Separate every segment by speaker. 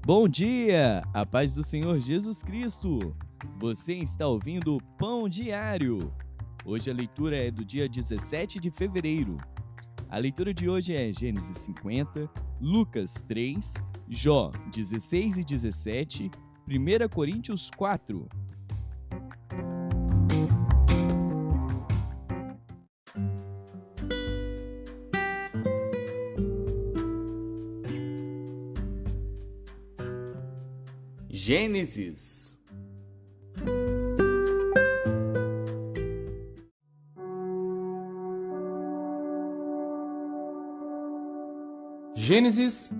Speaker 1: Bom dia! A paz do Senhor Jesus Cristo! Você está ouvindo o Pão Diário. Hoje a leitura é do dia 17 de fevereiro. A leitura de hoje é Gênesis 50, Lucas 3, Jó 16 e 17, 1 Coríntios 4. Gênesis.
Speaker 2: Gênesis,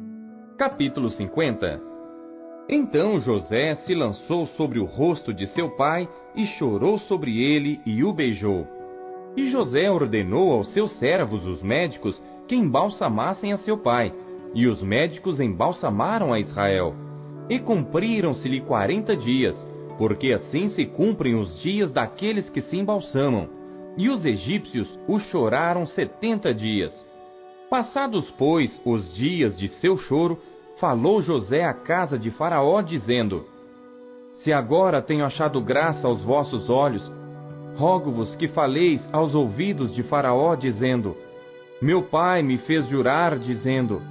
Speaker 2: capítulo 50. Então José se lançou sobre o rosto de seu pai e chorou sobre ele e o beijou. E José ordenou aos seus servos, os médicos, que embalsamassem a seu pai, e os médicos embalsamaram a Israel. E cumpriram-se-lhe 40 dias, porque assim se cumprem os dias daqueles que se embalsamam. E os egípcios o choraram 70 dias. Passados, pois, os dias de seu choro, falou José à casa de Faraó, dizendo: Se agora tenho achado graça aos vossos olhos, rogo-vos que faleis aos ouvidos de Faraó, dizendo: Meu pai me fez jurar, dizendo: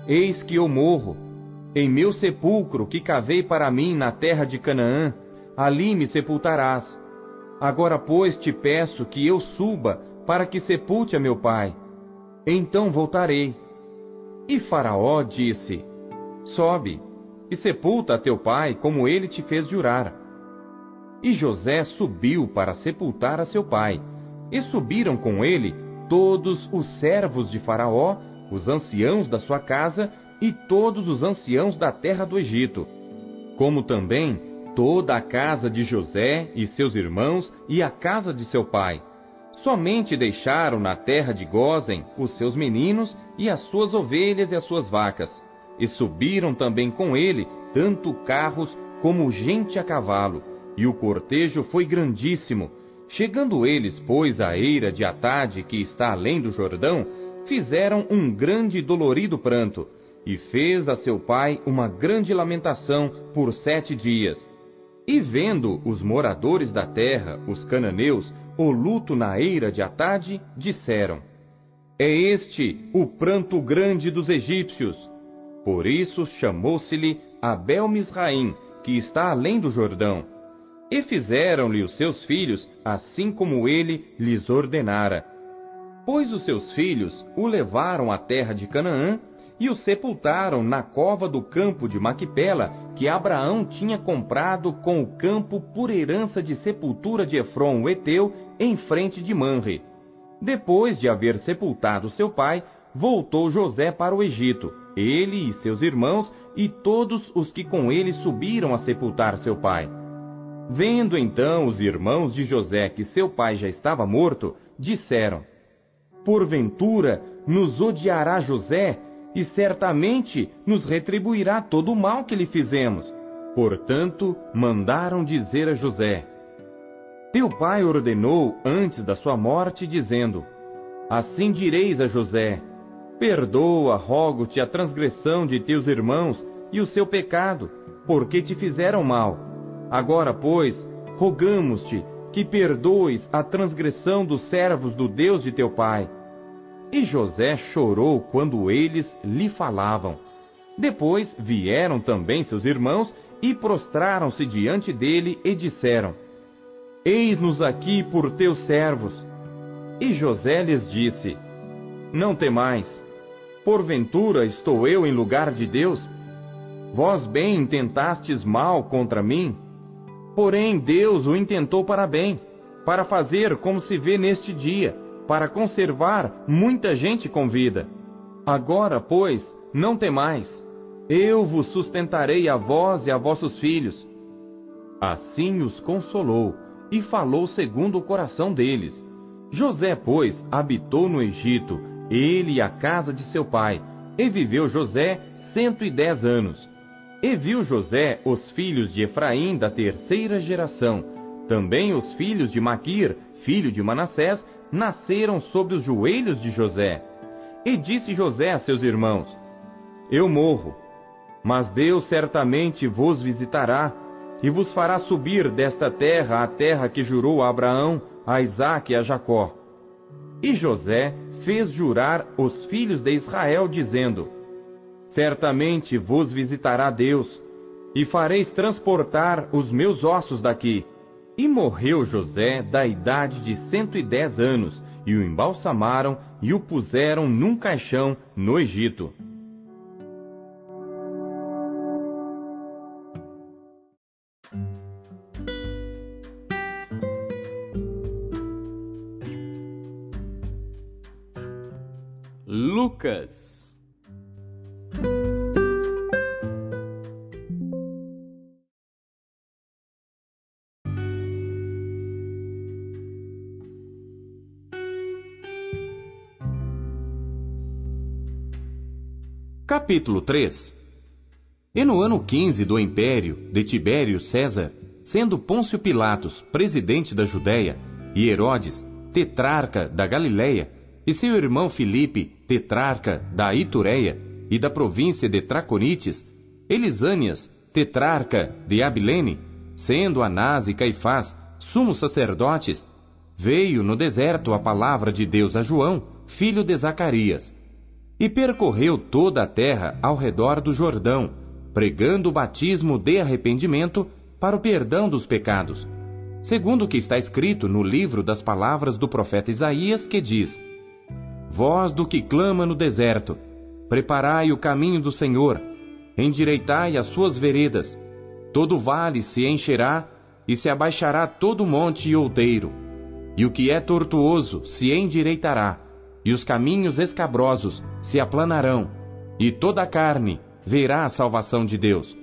Speaker 2: Eis que eu morro. Em meu sepulcro que cavei para mim na terra de Canaã, ali me sepultarás. Agora, pois, te peço que eu suba para que sepulte a meu pai. Então voltarei. E Faraó disse: Sobe e sepulta a teu pai, como ele te fez jurar. E José subiu para sepultar a seu pai. E subiram com ele todos os servos de Faraó, os anciãos da sua casa, e todos os anciãos da terra do Egito, como também toda a casa de José e seus irmãos e a casa de seu pai. Somente deixaram na terra de Gósen os seus meninos e as suas ovelhas e as suas vacas. E subiram também com ele tanto carros como gente a cavalo, e o cortejo foi grandíssimo. Chegando eles, pois, à eira de Atade, que está além do Jordão, fizeram um grande e dolorido pranto. E fez a seu pai uma grande lamentação por 7 dias. E vendo os moradores da terra, os cananeus, o luto na eira de Atade, disseram: É este o pranto grande dos egípcios. Por isso chamou-se-lhe Abel-Misraim, que está além do Jordão. E fizeram-lhe os seus filhos, assim como ele lhes ordenara. Pois os seus filhos o levaram à terra de Canaã, e o sepultaram na cova do campo de Maquipela, que Abraão tinha comprado com o campo por herança de sepultura de Efron o Heteu, em frente de Manre. Depois de haver sepultado seu pai, voltou José para o Egito, ele e seus irmãos, e todos os que com ele subiram a sepultar seu pai. Vendo então os irmãos de José que seu pai já estava morto, disseram: Porventura nos odiará José, e certamente nos retribuirá todo o mal que lhe fizemos. Portanto, mandaram dizer a José: Teu pai ordenou antes da sua morte, dizendo: Assim direis a José: Perdoa, rogo-te, a transgressão de teus irmãos e o seu pecado, porque te fizeram mal. Agora, pois, rogamos-te que perdoes a transgressão dos servos do Deus de teu pai. E José chorou quando eles lhe falavam. Depois vieram também seus irmãos e prostraram-se diante dele e disseram: Eis-nos aqui por teus servos. E José lhes disse: Não temais, porventura estou eu em lugar de Deus? Vós bem intentastes mal contra mim, porém Deus o intentou para bem, para fazer como se vê neste dia, para conservar muita gente com vida. Agora, pois, não temais, eu vos sustentarei a vós e a vossos filhos. Assim os consolou, e falou segundo o coração deles. José, pois, habitou no Egito, ele e a casa de seu pai, e viveu José 110 anos. E viu José os filhos de Efraim da terceira geração, também os filhos de Maquir, filho de Manassés, nasceram sobre os joelhos de José. E disse José a seus irmãos: Eu morro, Mas Deus certamente vos visitará, e vos fará subir desta terra a terra que jurou a Abraão, a Isaque e a Jacó. E José fez jurar os filhos de Israel, dizendo: Certamente vos visitará Deus, e fareis transportar os meus ossos daqui. E morreu José da idade de 110 anos, e o embalsamaram e o puseram num caixão no Egito.
Speaker 1: Lucas.
Speaker 2: Capítulo 3. E no ano 15 do império de Tibério César, sendo Pôncio Pilatos presidente da Judéia, e Herodes tetrarca da Galileia, e seu irmão Filipe tetrarca da Itureia e da província de Traconites, e Lisânias tetrarca de Abilene, sendo Anás e Caifás sumos sacerdotes, veio no deserto a palavra de Deus a João, filho de Zacarias, e percorreu toda a terra ao redor do Jordão, pregando o batismo de arrependimento para o perdão dos pecados, segundo o que está escrito no livro das palavras do profeta Isaías, que diz: Voz do que clama no deserto, preparai o caminho do Senhor, endireitai as suas veredas, todo vale se encherá, e se abaixará todo monte e outeiro, e o que é tortuoso se endireitará, e os caminhos escabrosos se aplanarão, e toda a carne verá a salvação de Deus.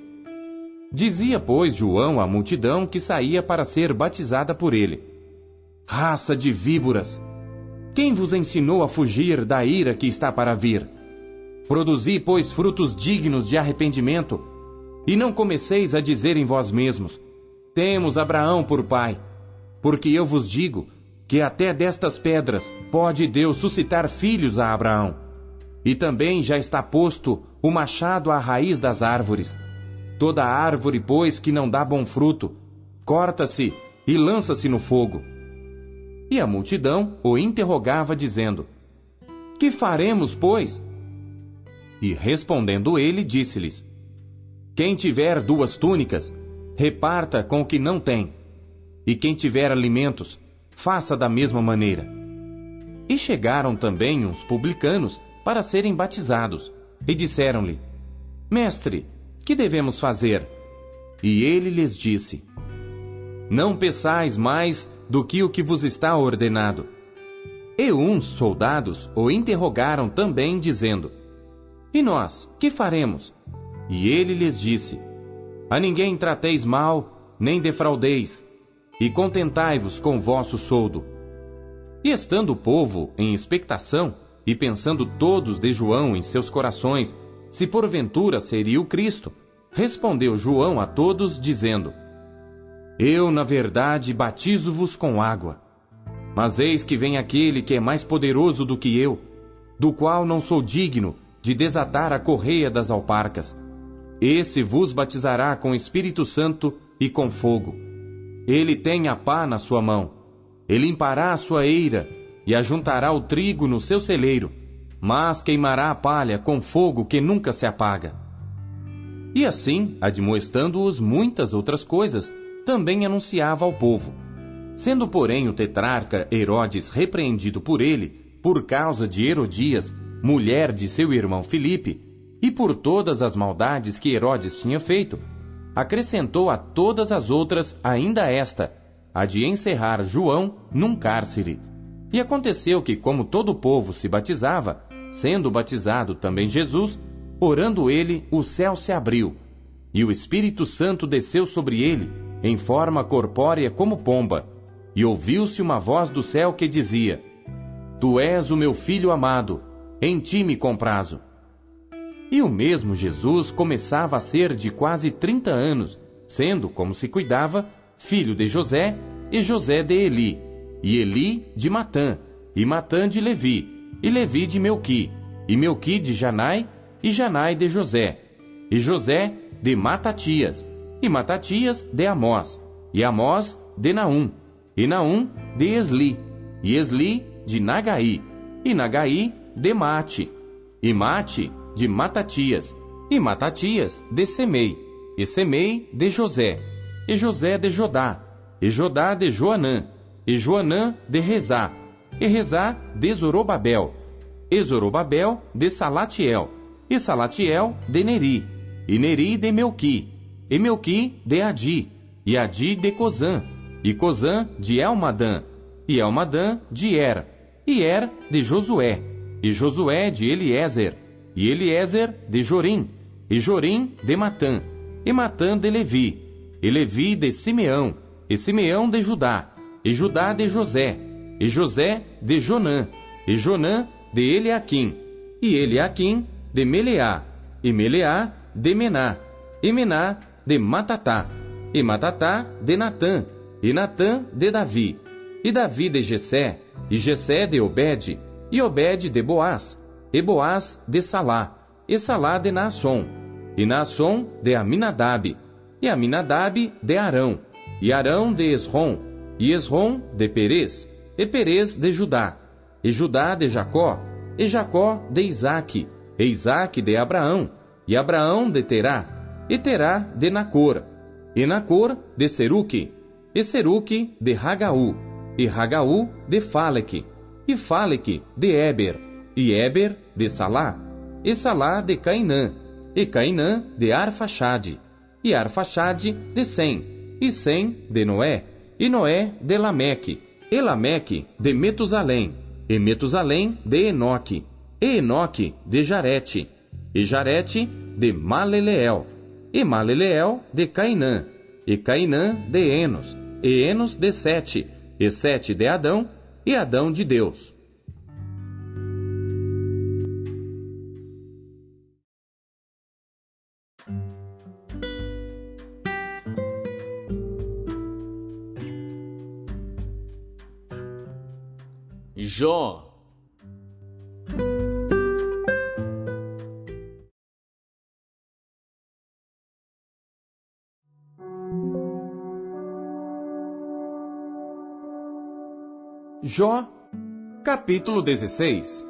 Speaker 2: Dizia, pois, João à multidão que saía para ser batizada por ele: Raça de víboras! Quem vos ensinou a fugir da ira que está para vir? Produzi, pois, frutos dignos de arrependimento, e não comeceis a dizer em vós mesmos: Temos Abraão por pai. Porque eu vos digo que até destas pedras pode Deus suscitar filhos a Abraão. E também já está posto o machado à raiz das árvores. Toda árvore, pois, que não dá bom fruto, corta-se e lança-se no fogo. E a multidão o interrogava, dizendo: Que faremos, pois? E respondendo ele, disse-lhes: Quem tiver 2 túnicas, reparta com o que não tem. E quem tiver alimentos, faça da mesma maneira. E chegaram também uns publicanos para serem batizados, e disseram-lhe: Mestre, que devemos fazer? E ele lhes disse: Não peçais mais do que o que vos está ordenado. E uns soldados o interrogaram também, dizendo: E nós, que faremos? E ele lhes disse: A ninguém trateis mal, nem defraudeis, e contentai-vos com o vosso soldo. E estando o povo em expectação, e pensando todos de João em seus corações, se porventura seria o Cristo, respondeu João a todos, dizendo: Eu, na verdade, batizo-vos com água. Mas eis que vem aquele que é mais poderoso do que eu, do qual não sou digno de desatar a correia das alparcas. Esse vos batizará com Espírito Santo e com fogo. Ele tem a pá na sua mão. Ele limpará a sua eira e ajuntará o trigo no seu celeiro, mas queimará a palha com fogo que nunca se apaga. E assim, admoestando-os muitas outras coisas, também anunciava ao povo. Sendo, porém, o tetrarca Herodes repreendido por ele, por causa de Herodias, mulher de seu irmão Filipe, e por todas as maldades que Herodes tinha feito, acrescentou a todas as outras ainda esta, a de encerrar João num cárcere. E aconteceu que, como todo o povo se batizava, sendo batizado também Jesus, orando ele, o céu se abriu, e o Espírito Santo desceu sobre ele, em forma corpórea como pomba, e ouviu-se uma voz do céu que dizia: Tu és o meu Filho amado, em ti me comprazo. E o mesmo Jesus começava a ser de quase 30 anos, sendo, como se cuidava, filho de José, e José de Eli, e Eli de Matã, e Matã de Levi, e Levi de Melqui, e Melqui de Janai, e Janai de José, e José de Matatias, e Matatias de Amós, e Amós de Naum, e Naum de Esli, e Esli de Nagai, e Nagai de Mate, e Mate de Matatias, e Matatias de Semei, e Semei de José, e José de Jodá, e Jodá de Joanã, e Joanã de Rezá, e Rezá de Zorobabel, e Zorobabel de Salatiel, e Salatiel de Neri, e Neri de Melqui, e Melqui de Adi, e Adi de Cozã, e Cozã de Elmadã, e Elmadã de Er, e Er de Josué, e Josué de Eliezer, e Eliezer de Jorim, e Jorim de Matã, e Matã de Levi, e Levi de Simeão, e Simeão de Judá, e Judá de José, e José de Jonã, e Jonã de Eliaquim, e Eliaquim de Meleá, e Meleá de Mená, e Mená de Matatá, e Matatá de Natã, e Natã de Davi, e Davi de Jessé, e Jessé de Obed, e Obed de Boaz, e Boaz de Salá, e Salá de Naasson, e Naasson de Aminadab, e Aminadab de Arão, e Arão de Esrom, e Esrom de Perez, e Perez de Judá, e Judá de Jacó, e Jacó de Isaque, e Isaque de Abraão, e Abraão de Terá, e Terá de Nacor, e Nacor de Seruque, e Seruque de Ragaú, e Ragaú de Faleque, e Faleque de Éber, e Éber de Salá, e Salá de Cainã, e Cainã de Arfaxade, e Arfaxade de Sem, e Sem de Noé, e Noé de Lameque, e Lameque de Metusalém, e Metusalém de Enoque, e Enoque de Jarete, e Jarete de Maleleel, e Maleleel de Cainã, e Cainã de Enos, e Enos de Sete, e Sete de Adão, e Adão de Deus.
Speaker 1: Jó.
Speaker 2: Jó, capítulo 16.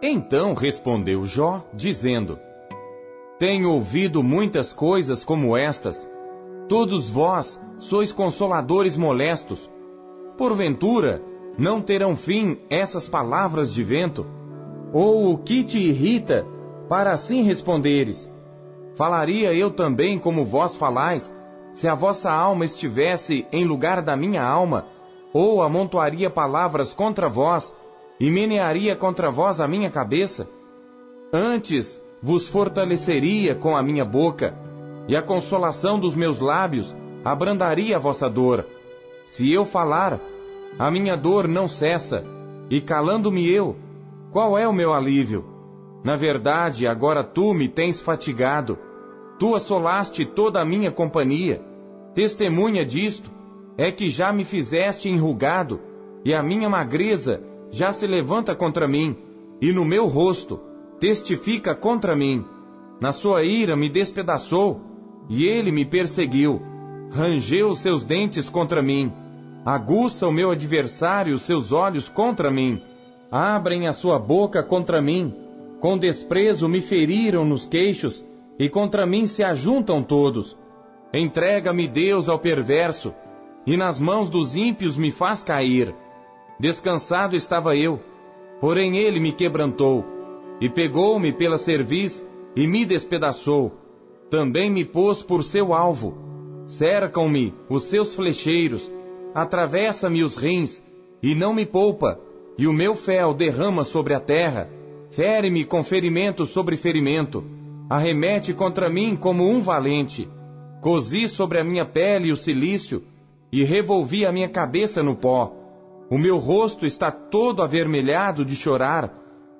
Speaker 2: Então respondeu Jó, dizendo: Tenho ouvido muitas coisas como estas. Todos vós sois consoladores molestos. Porventura, não terão fim essas palavras de vento? Ou o que te irrita, para assim responderes? Falaria eu também como vós falais, se a vossa alma estivesse em lugar da minha alma, ou amontoaria palavras contra vós, e menearia contra vós a minha cabeça? Antes vos fortaleceria com a minha boca, e a consolação dos meus lábios abrandaria a vossa dor. Se eu falar, a minha dor não cessa, e calando-me eu, qual é o meu alívio? Na verdade, agora tu me tens fatigado. Tu assolaste toda a minha companhia. Testemunha disto é que já me fizeste enrugado, e a minha magreza já se levanta contra mim, e no meu rosto testifica contra mim. Na sua ira me despedaçou, e ele me perseguiu. Rangeu os seus dentes contra mim. Aguça o meu adversário os seus olhos contra mim. Abrem a sua boca contra mim. Com desprezo me feriram nos queixos, e contra mim se ajuntam todos. Entrega-me, Deus, ao perverso, e nas mãos dos ímpios me faz cair. Descansado estava eu, porém ele me quebrantou, e pegou-me pela cerviz, e me despedaçou. Também me pôs por seu alvo. Cercam-me os seus flecheiros, atravessa-me os rins, e não me poupa, e o meu fel derrama sobre a terra. Fere-me com ferimento sobre ferimento, arremete contra mim como um valente. Cozi sobre a minha pele o cilício, e revolvi a minha cabeça no pó. O meu rosto está todo avermelhado de chorar,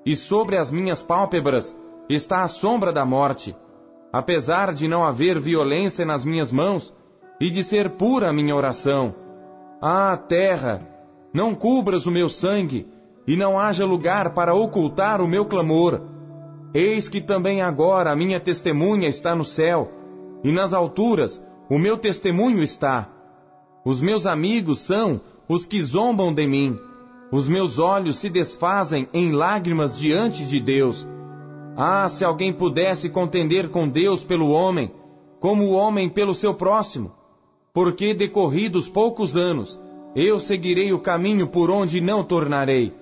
Speaker 2: e sobre as minhas pálpebras está a sombra da morte. Apesar de não haver violência nas minhas mãos, e de ser pura a minha oração. Ah, terra, não cubras o meu sangue, e não haja lugar para ocultar o meu clamor. Eis que também agora a minha testemunha está no céu, e nas alturas o meu testemunho está. Os meus amigos são os que zombam de mim. Os meus olhos se desfazem em lágrimas diante de Deus. Ah, se alguém pudesse contender com Deus pelo homem, como o homem pelo seu próximo! Porque, decorridos poucos anos, eu seguirei o caminho por onde não tornarei.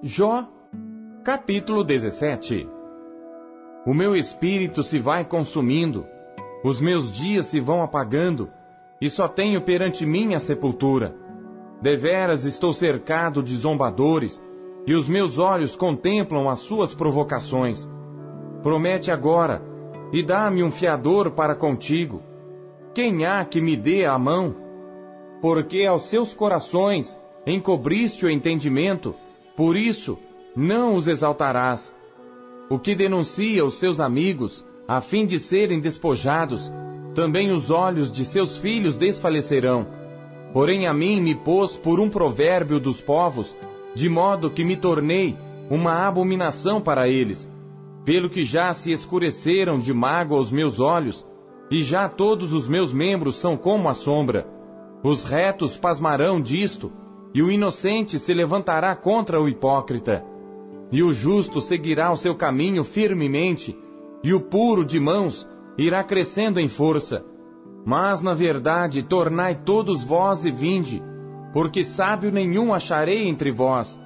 Speaker 2: Jó, capítulo 17. O meu espírito se vai consumindo, os meus dias se vão apagando, e só tenho perante mim a sepultura. Deveras estou cercado de zombadores, e os meus olhos contemplam as suas provocações. Promete agora, e dá-me um fiador para contigo. Quem há que me dê a mão? Porque aos seus corações encobriste o entendimento, por isso não os exaltarás. O que denuncia os seus amigos, a fim de serem despojados, também os olhos de seus filhos desfalecerão. Porém a mim me pôs por um provérbio dos povos, de modo que me tornei uma abominação para eles. Pelo que já se escureceram de mágoa os meus olhos, e já todos os meus membros são como a sombra. Os retos pasmarão disto, e o inocente se levantará contra o hipócrita. E o justo seguirá o seu caminho firmemente, e o puro de mãos irá crescendo em força. Mas, na verdade, tornai todos vós e vinde, porque sábio nenhum acharei entre vós.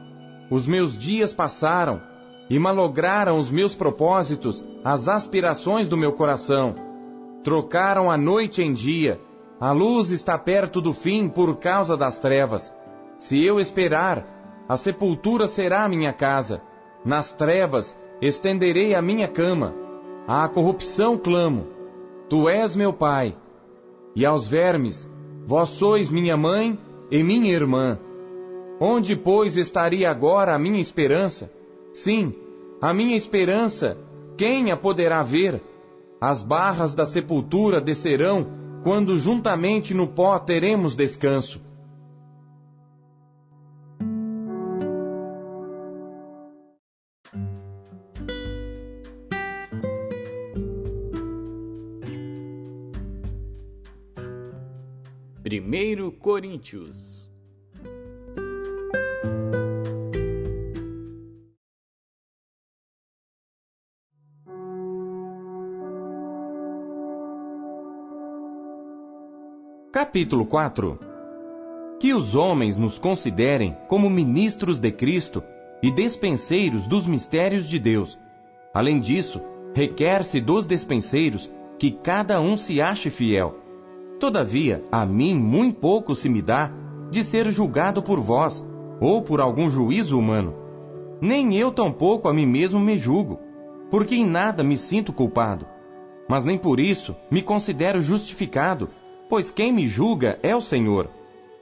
Speaker 2: Os meus dias passaram, e malograram os meus propósitos, as aspirações do meu coração. Trocaram a noite em dia, a luz está perto do fim por causa das trevas. Se eu esperar, a sepultura será a minha casa. Nas trevas estenderei a minha cama. À corrupção clamo. Tu és meu pai. E aos vermes, vós sois minha mãe e minha irmã. Onde, pois, estaria agora a minha esperança? Sim, a minha esperança, quem a poderá ver? As barras da sepultura descerão, quando juntamente no pó teremos descanso.
Speaker 1: Primeiro Coríntios.
Speaker 2: Capítulo 4. Que os homens nos considerem como ministros de Cristo e despenseiros dos mistérios de Deus. Além disso, requer-se dos despenseiros que cada um se ache fiel. Todavia, a mim muito pouco se me dá de ser julgado por vós, ou por algum juízo humano. Nem eu tampouco a mim mesmo me julgo, porque em nada me sinto culpado. Mas nem por isso me considero justificado, pois quem me julga é o Senhor.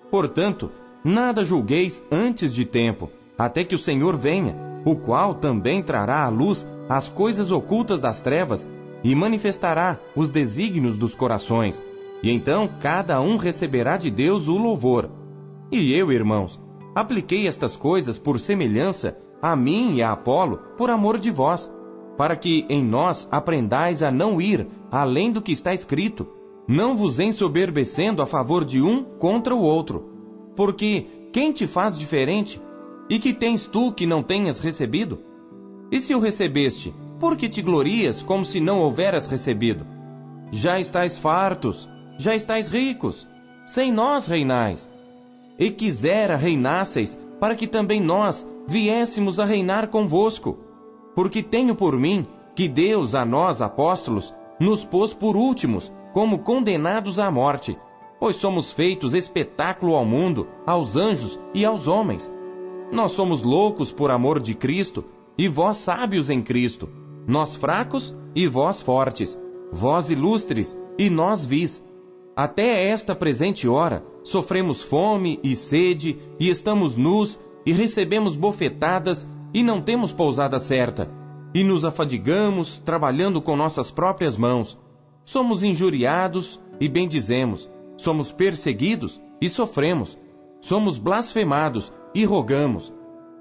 Speaker 2: Portanto, nada julgueis antes de tempo, até que o Senhor venha, o qual também trará à luz as coisas ocultas das trevas e manifestará os desígnios dos corações. E então cada um receberá de Deus o louvor. E eu, irmãos, apliquei estas coisas por semelhança a mim e a Apolo, por amor de vós, para que em nós aprendais a não ir além do que está escrito, não vos ensoberbecendo a favor de um contra o outro. Porque quem te faz diferente? E que tens tu que não tenhas recebido? E se o recebeste, por que te glorias como se não houveras recebido? Já estáis fartos, já estáis ricos, sem nós reinais. E quisera reinasseis, para que também nós viéssemos a reinar convosco. Porque tenho por mim que Deus a nós, apóstolos, nos pôs por últimos, como condenados à morte, pois somos feitos espetáculo ao mundo, aos anjos e aos homens. Nós somos loucos por amor de Cristo, e vós sábios em Cristo, nós fracos e vós fortes, vós ilustres e nós vis. Até esta presente hora, sofremos fome e sede, e estamos nus, e recebemos bofetadas, e não temos pousada certa. e nos afadigamos trabalhando com nossas próprias mãos. Somos injuriados e bendizemos, somos perseguidos e sofremos, somos blasfemados e rogamos.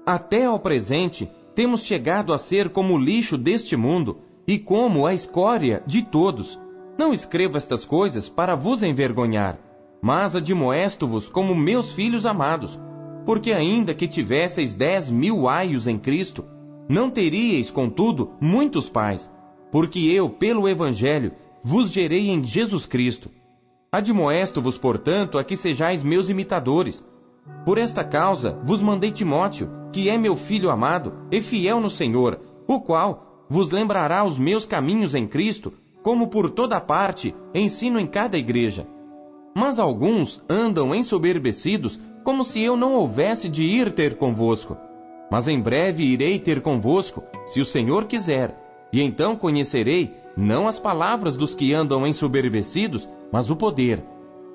Speaker 2: Até ao presente, temos chegado a ser como o lixo deste mundo e como a escória de todos. Não escrevo estas coisas para vos envergonhar, mas admoesto-vos como meus filhos amados, porque ainda que tivesseis 10.000 aios em Cristo, não teríeis, contudo, muitos pais, porque eu, pelo Evangelho, vos gerei em Jesus Cristo. Admoesto-vos, portanto, a que sejais meus imitadores. Por esta causa vos mandei Timóteo, que é meu filho amado e fiel no Senhor, o qual vos lembrará os meus caminhos em Cristo, como por toda parte ensino em cada igreja. Mas alguns andam ensoberbecidos, como se eu não houvesse de ir ter convosco. Mas em breve irei ter convosco, se o Senhor quiser, e então conhecerei, não as palavras dos que andam ensoberbecidos, mas o poder.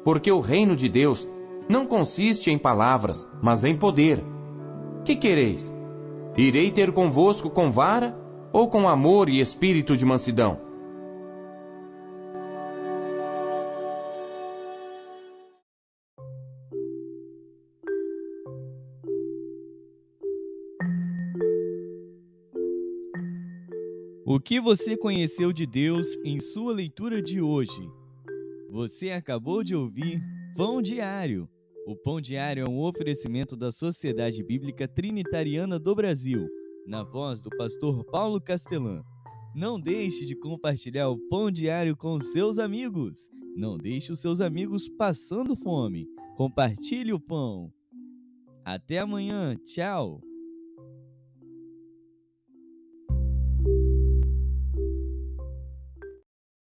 Speaker 2: Porque o reino de Deus não consiste em palavras, mas em poder. Que quereis? Irei ter convosco com vara, ou com amor e espírito de mansidão?
Speaker 1: O que você conheceu de Deus em sua leitura de hoje? Você acabou de ouvir Pão Diário. O Pão Diário é um oferecimento da Sociedade Bíblica Trinitariana do Brasil, na voz do pastor Paulo Castelã. Não deixe de compartilhar o Pão Diário com seus amigos. Não deixe os seus amigos passando fome. Compartilhe o pão. Até amanhã. Tchau.